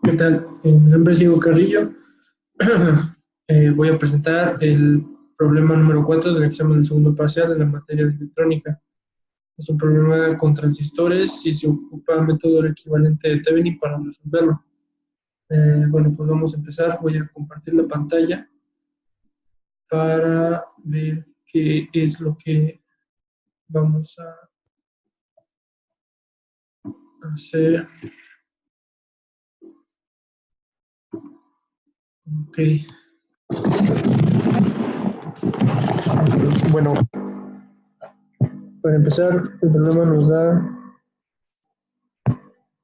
¿Qué tal? Mi nombre es Diego Carrillo. Voy a presentar el problema número 4 del examen del segundo parcial de la materia de electrónica. Es un problema con transistores y se ocupa el método equivalente de Thevenin para resolverlo. Bueno, pues vamos a empezar. Voy a compartir la pantalla para ver qué es lo que vamos a hacer. Ok. Bueno, para empezar, el problema nos da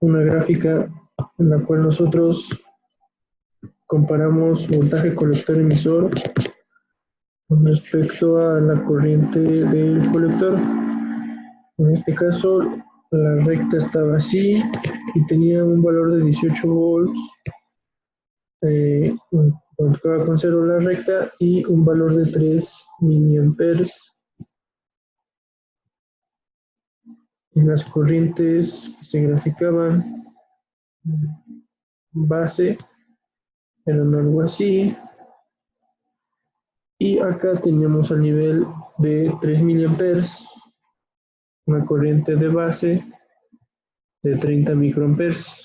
una gráfica en la cual nosotros comparamos voltaje colector emisor con respecto a la corriente del colector. En este caso, la recta estaba así y tenía un valor de 18 volts, colocaba con 0 la recta y un valor de 3 miliamperes. Y las corrientes que se graficaban base eran algo así. Y acá teníamos al nivel de 3 miliamperes, una corriente de base de 30 microamperes.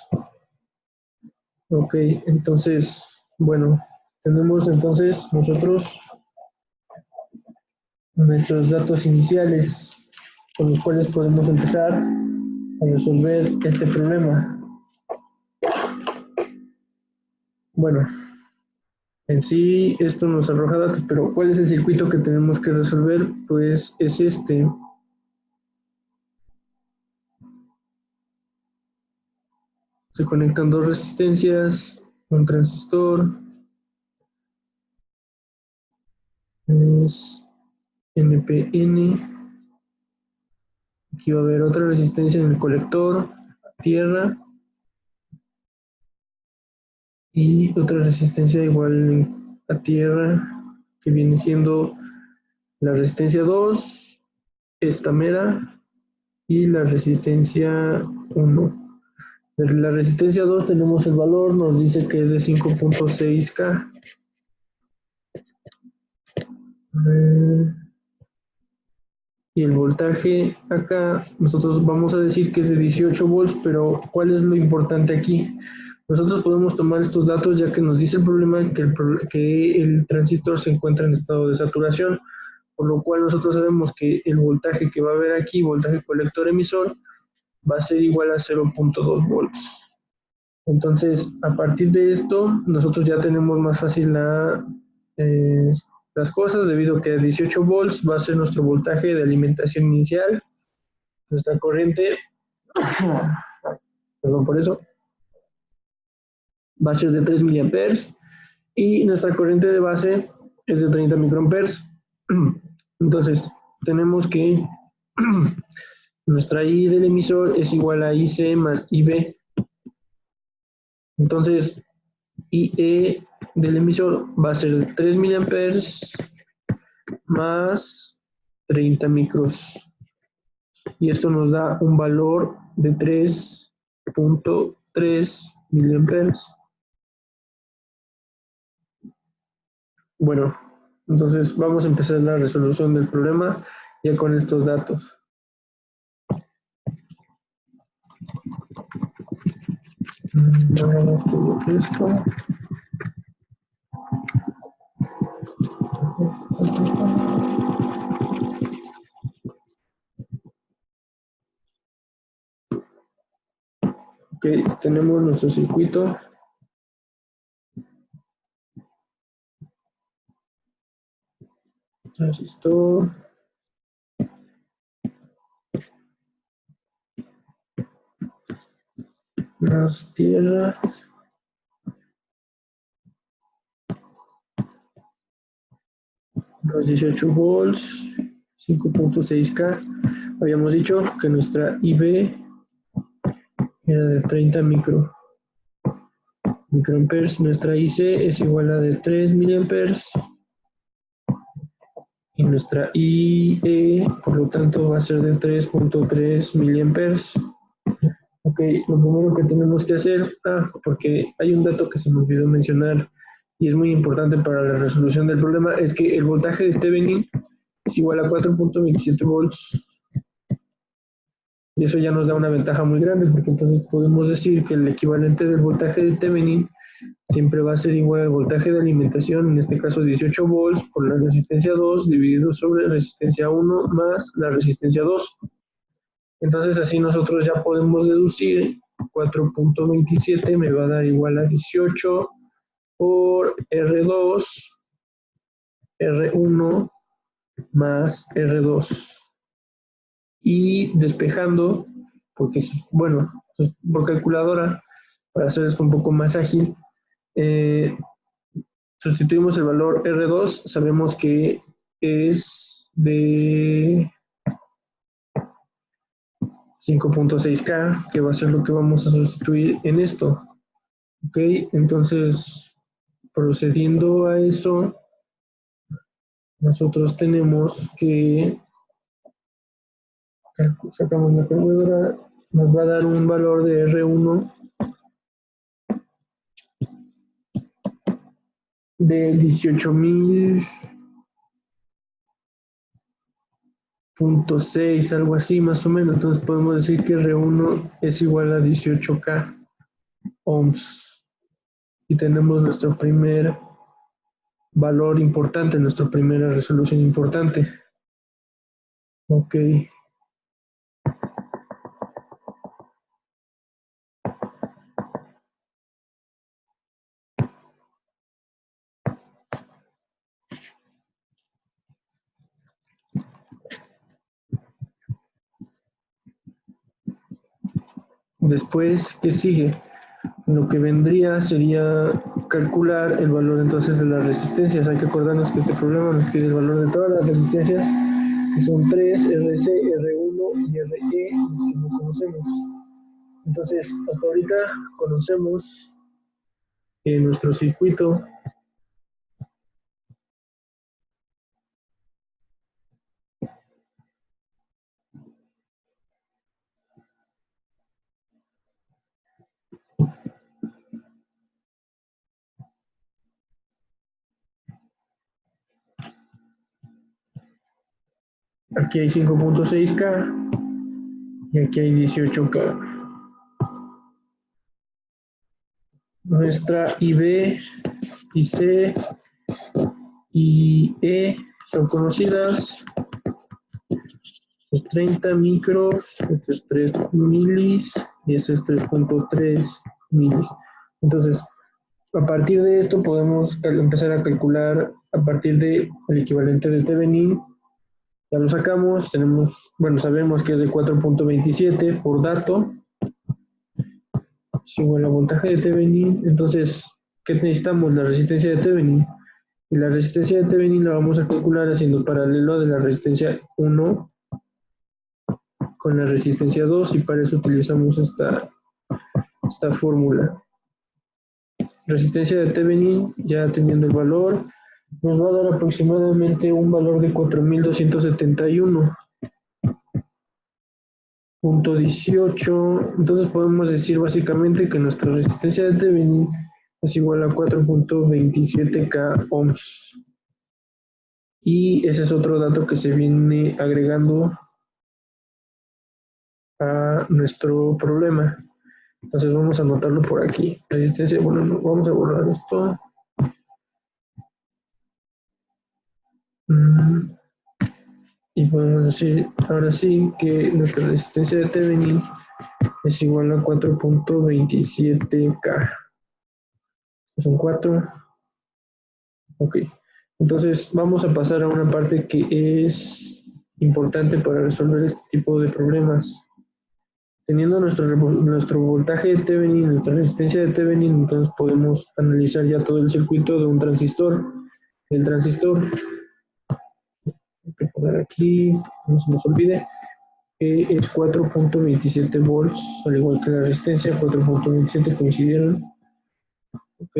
Ok, entonces, bueno, tenemos entonces nosotros nuestros datos iniciales con los cuales podemos empezar a resolver este problema. Bueno, en sí esto nos arroja datos, pero ¿cuál es el circuito que tenemos que resolver? Pues es este. Se conectan dos resistencias, un transistor, es NPN. Aquí va a haber otra resistencia en el colector, tierra, y otra resistencia igual a tierra, que viene siendo la resistencia 2, esta mera, y la resistencia 1. De la resistencia 2 tenemos el valor, nos dice que es de 5.6K. Y el voltaje acá, nosotros vamos a decir que es de 18 volts, pero ¿cuál es lo importante aquí? Nosotros podemos tomar estos datos ya que nos dice el problema que el transistor se encuentra en estado de saturación, por lo cual nosotros sabemos que el voltaje que va a haber aquí, voltaje colector emisor, va a ser igual a 0.2 volts. Entonces, a partir de esto, nosotros ya tenemos más fácil las cosas, debido a que 18 volts va a ser nuestro voltaje de alimentación inicial, nuestra corriente, perdón por eso, va a ser de 3 miliamperes y nuestra corriente de base es de 30 microamperes. Entonces, tenemos que nuestra I del emisor es igual a IC más IB. Entonces, IE del emisor va a ser de 3 miliamperes más 30 micros. Y esto nos da un valor de 3.3 miliamperes. Bueno, entonces vamos a empezar la resolución del problema ya con estos datos. Ok, tenemos nuestro circuito. Transistor. Más tierra. Los 18 volts. 5.6K. Habíamos dicho que nuestra IB era de 30 microamperes. Nuestra IC es igual a de 3 miliamperes. Y nuestra IE, por lo tanto, va a ser de 3.3 miliamperes. Ok, Ok, lo primero que tenemos que hacer, porque hay un dato que se me olvidó mencionar y es muy importante para la resolución del problema, es que el voltaje de Thevenin es igual a 4.27 volts. Y eso ya nos da una ventaja muy grande, porque entonces podemos decir que el equivalente del voltaje de Thevenin siempre va a ser igual al voltaje de alimentación, en este caso 18 volts por la resistencia 2 dividido sobre la resistencia 1 más la resistencia 2. Entonces así nosotros ya podemos deducir 4.27 me va a dar igual a 18 por R2, R1 más R2. Y despejando, porque bueno, por calculadora, para hacer esto un poco más ágil, sustituimos el valor R2, sabemos que es de 5.6K, que va a ser lo que vamos a sustituir en esto. Ok, entonces, procediendo a eso, nosotros tenemos que, sacamos la calculadora, nos va a dar un valor de R1 de 18.000.6, algo así más o menos. Entonces podemos decir que R1 es igual a 18K ohms. Y tenemos nuestro primer valor importante, nuestra primera resolución importante. Ok. Después, ¿qué sigue? Lo que vendría sería calcular el valor entonces de las resistencias. Hay que acordarnos que este problema nos pide el valor de todas las resistencias, que son 3, RC, R1 y RE, los que no conocemos. Entonces, hasta ahorita conocemos que nuestro circuito aquí hay 5.6K y aquí hay 18K. Nuestra IB, IC y E son conocidas. Es 30 micros, este es 3 milis y ese es 3.3 milis. Entonces, a partir de esto podemos empezar a calcular a partir del equivalente de Thevenin. Ya lo sacamos, tenemos, bueno, sabemos que es de 4.27 por dato. Es igual al voltaje de Thevenin. Entonces, ¿qué necesitamos? La resistencia de Thevenin. Y la resistencia de Thevenin la vamos a calcular haciendo paralelo de la resistencia 1 con la resistencia 2 y para eso utilizamos esta fórmula. Resistencia de Thevenin, ya teniendo el valor, nos va a dar aproximadamente un valor de 4.271.18. Entonces podemos decir básicamente que nuestra resistencia de Thevenin es igual a 4.27K ohms. Y ese es otro dato que se viene agregando a nuestro problema. Entonces vamos a anotarlo por aquí. Resistencia, bueno, no, vamos a borrar esto. Y podemos decir ahora sí que nuestra resistencia de Thevenin es igual a 4.27K. Son 4. Ok. Entonces vamos a pasar a una parte que es importante para resolver este tipo de problemas. Teniendo nuestro voltaje de Thevenin, nuestra resistencia de Thevenin, entonces podemos analizar ya todo el circuito de un transistor. El transistor, hay que poner aquí, no se nos olvide, que es 4.27 volts, al igual que la resistencia, 4.27 coincidieron. Ok,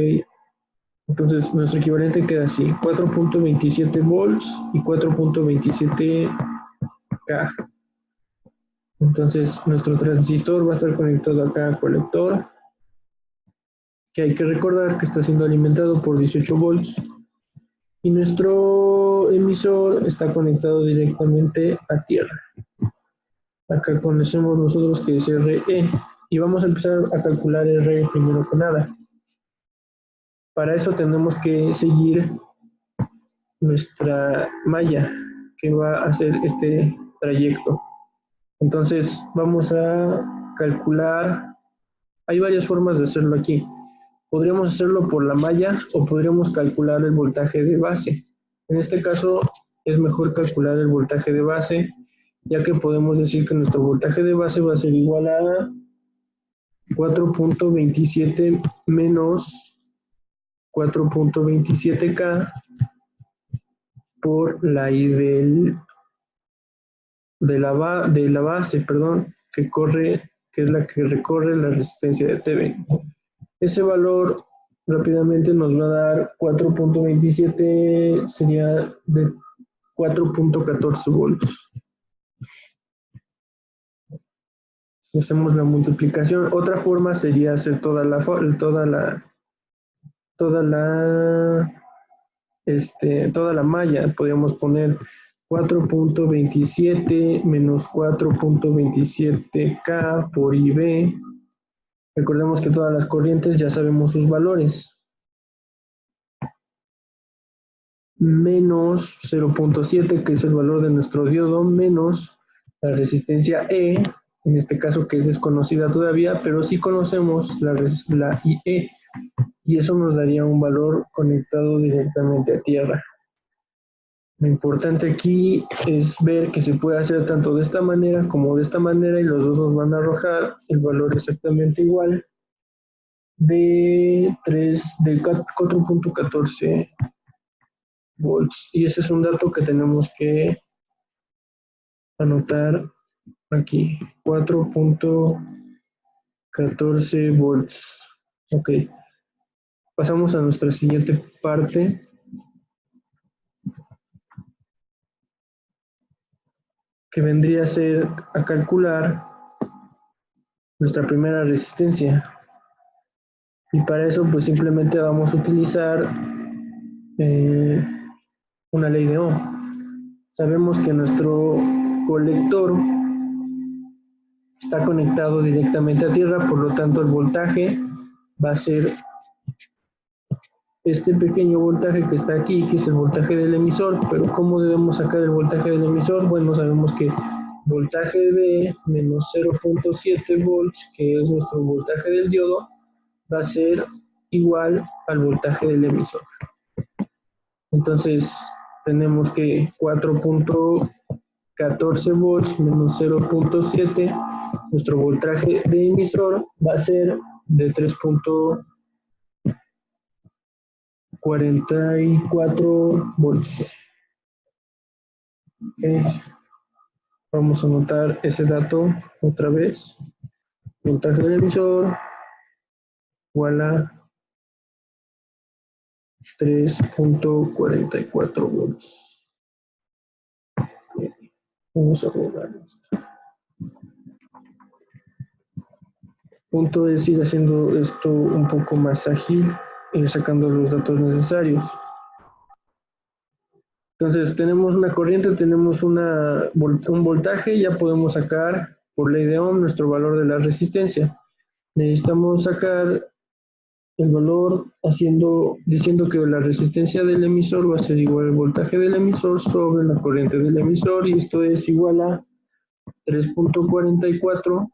entonces nuestro equivalente queda así, 4.27 volts y 4.27K. Entonces nuestro transistor va a estar conectado acá al colector, que hay que recordar que está siendo alimentado por 18 volts. Y nuestro emisor está conectado directamente a tierra. Acá conocemos nosotros que es RE. Y vamos a empezar a calcular RE primero que nada. Para eso tenemos que seguir nuestra malla que va a hacer este trayecto. Entonces vamos a calcular, hay varias formas de hacerlo aquí. Podríamos hacerlo por la malla o podríamos calcular el voltaje de base. En este caso es mejor calcular el voltaje de base, ya que podemos decir que nuestro voltaje de base va a ser igual a 4.27 menos 4.27K por la I de la base, perdón, que es la que recorre la resistencia de T20. Ese valor rápidamente nos va a dar 4.27, sería de 4.14 volts. Si hacemos la multiplicación, otra forma sería hacer toda la malla. Podríamos poner 4.27 menos 4.27K por IB. Recordemos que todas las corrientes ya sabemos sus valores. Menos 0.7, que es el valor de nuestro diodo, menos la resistencia E, en este caso que es desconocida todavía, pero sí conocemos la IE, y eso nos daría un valor conectado directamente a tierra. Lo importante aquí es ver que se puede hacer tanto de esta manera como de esta manera, y los dos nos van a arrojar el valor exactamente igual de 4.14 volts. Y ese es un dato que tenemos que anotar aquí, 4.14 volts. Ok, pasamos a nuestra siguiente parte, que vendría a ser a calcular nuestra primera resistencia. Y para eso pues simplemente vamos a utilizar una ley de Ohm. Sabemos que nuestro colector está conectado directamente a tierra, por lo tanto el voltaje va a ser este pequeño voltaje que está aquí, que es el voltaje del emisor. Pero ¿cómo debemos sacar el voltaje del emisor? Bueno, sabemos que voltaje de menos 0.7 volts, que es nuestro voltaje del diodo, va a ser igual al voltaje del emisor. Entonces tenemos que 4.14 volts menos 0.7, nuestro voltaje de emisor va a ser de 3.44 volts. Okay. Vamos a anotar ese dato otra vez. Voltaje del emisor igual a 3.44 volts. Bien. Vamos a borrar esto. Punto es ir haciendo esto un poco más ágil, ir sacando los datos necesarios. Entonces tenemos una corriente, tenemos un voltaje, ya podemos sacar por ley de Ohm nuestro valor de la resistencia. Necesitamos sacar el valor diciendo que la resistencia del emisor va a ser igual al voltaje del emisor sobre la corriente del emisor, y esto es igual a 3.44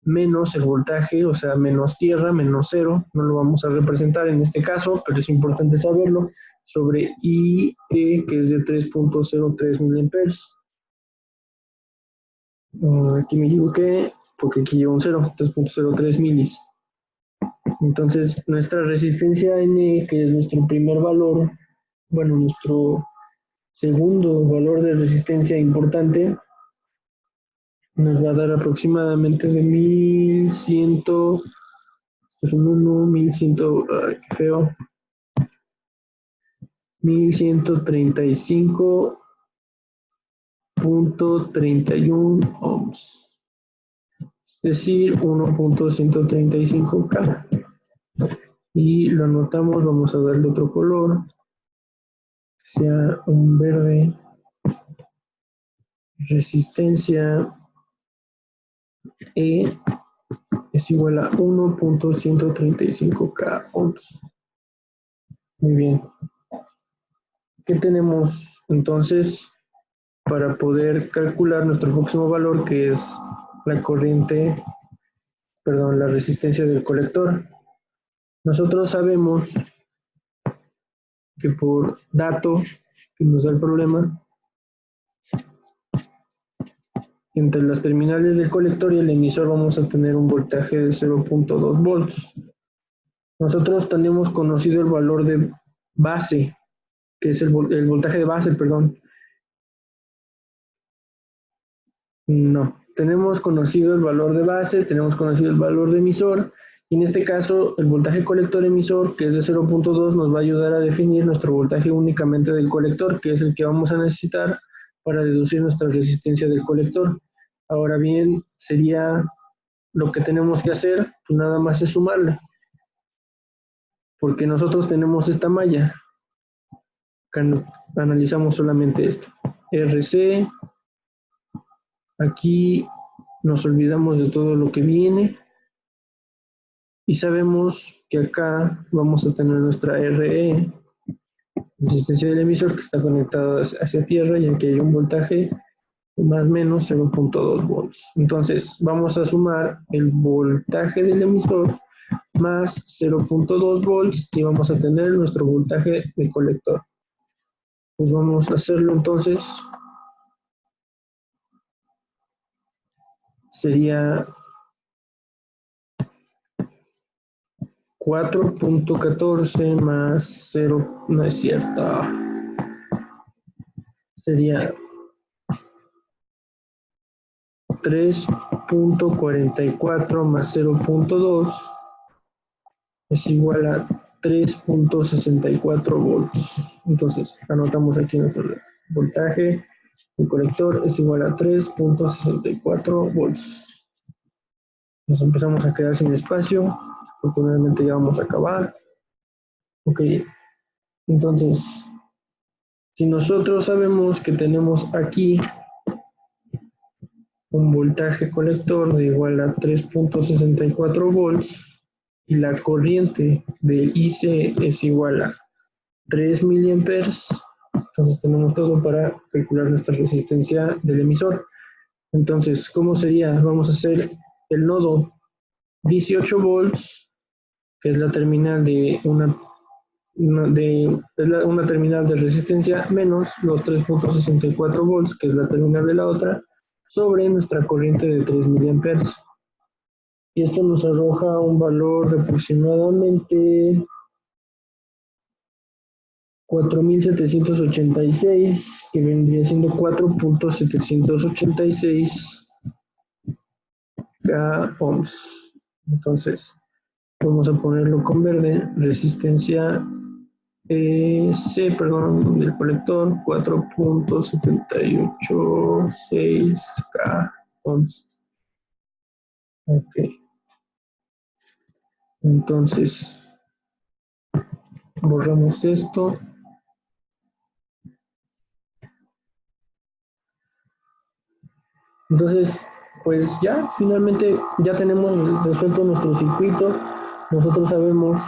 menos el voltaje, o sea, menos tierra, menos cero, no lo vamos a representar en este caso, pero es importante saberlo, sobre IE, que es de 3.03 miliamperes. Aquí me equivoqué, porque aquí lleva un 0, 3.03 milis. Entonces, nuestra resistencia N, que es nuestro primer valor, bueno, nuestro segundo valor de resistencia importante, nos va a dar aproximadamente de 1100, esto es un 1, 1100, ay, qué feo, 1135 0.31 ohms, es decir, 1.135K. Y lo anotamos, vamos a darle otro color, que sea un verde. Resistencia E es igual a 1.135K ohms. Muy bien. ¿Qué tenemos entonces para poder calcular nuestro próximo valor, que es la corriente, perdón, la resistencia del colector? Nosotros sabemos que por dato que nos da el problema, entre las terminales del colector y el emisor vamos a tener un voltaje de 0.2 volts. Nosotros tenemos conocido el valor de base, que es el voltaje de base, perdón. No, tenemos conocido el valor de base, tenemos conocido el valor de emisor, y en este caso el voltaje colector-emisor, que es de 0.2, nos va a ayudar a definir nuestro voltaje únicamente del colector, que es el que vamos a necesitar para deducir nuestra resistencia del colector. Ahora bien, sería lo que tenemos que hacer, pues nada más es sumarle, porque nosotros tenemos esta malla. Analizamos solamente esto. RC, aquí nos olvidamos de todo lo que viene y sabemos que acá vamos a tener nuestra RE, resistencia del emisor, que está conectada hacia tierra, y aquí hay un voltaje de más o menos 0.2 volts. Entonces vamos a sumar el voltaje del emisor más 0.2 volts y vamos a tener nuestro voltaje de colector. Pues vamos a hacerlo entonces. Sería 4.14 más 0, no es cierto. Sería 3.44 más 0.2 es igual a 3.64 volts. Entonces, anotamos aquí nuestro voltaje. El colector es igual a 3.64 volts. Nos empezamos a quedar sin espacio. Afortunadamente ya vamos a acabar. Ok, entonces, si nosotros sabemos que tenemos aquí un voltaje colector de igual a 3.64 volts y la corriente del IC es igual a 3 miliamperes, entonces tenemos todo para calcular nuestra resistencia del emisor. Entonces, ¿cómo sería? Vamos a hacer el nodo 18 volts, que es la terminal de una terminal de resistencia, menos los 3.64 volts, que es la terminal de la otra, sobre nuestra corriente de 3 miliamperes. Y esto nos arroja un valor de aproximadamente 4.786, que vendría siendo 4.786 K ohms. Entonces, vamos a ponerlo con verde, resistencia C, perdón, del colector, 4.786 K ohms. Ok. Entonces, borramos esto. Entonces, pues ya, finalmente ya tenemos resuelto nuestro circuito. Nosotros sabemos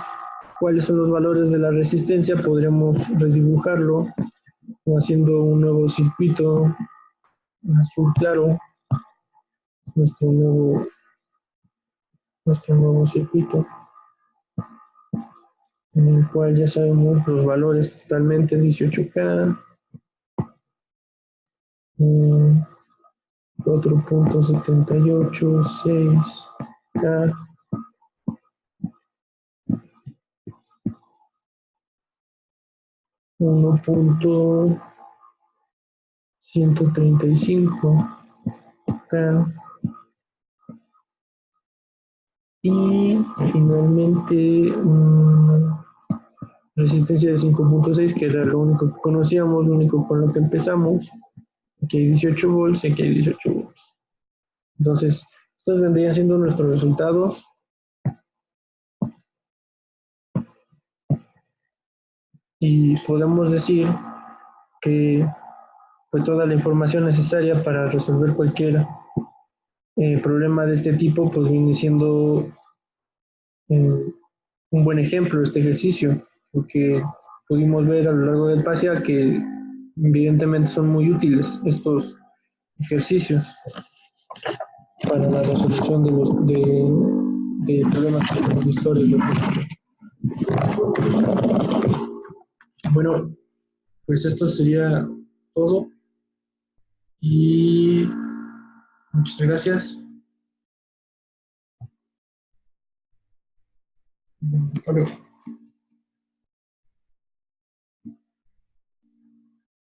cuáles son los valores de la resistencia. Podríamos redibujarlo haciendo un nuevo circuito en azul claro, nuestro nuevo circuito, en el cual ya sabemos los valores totalmente: 18K, 4.786K, 1.135K y finalmente resistencia de 5.6, que era lo único que conocíamos, lo único con lo que empezamos. Aquí hay 18 volts y aquí hay 18 volts. Entonces, estos vendrían siendo nuestros resultados. Y podemos decir que pues toda la información necesaria para resolver cualquier problema de este tipo pues viene siendo eh, un buen ejemplo este ejercicio, porque pudimos ver a lo largo del PASEA que evidentemente son muy útiles estos ejercicios para la resolución de problemas con transistores. Bueno, pues esto sería todo y muchas gracias. Hasta luego.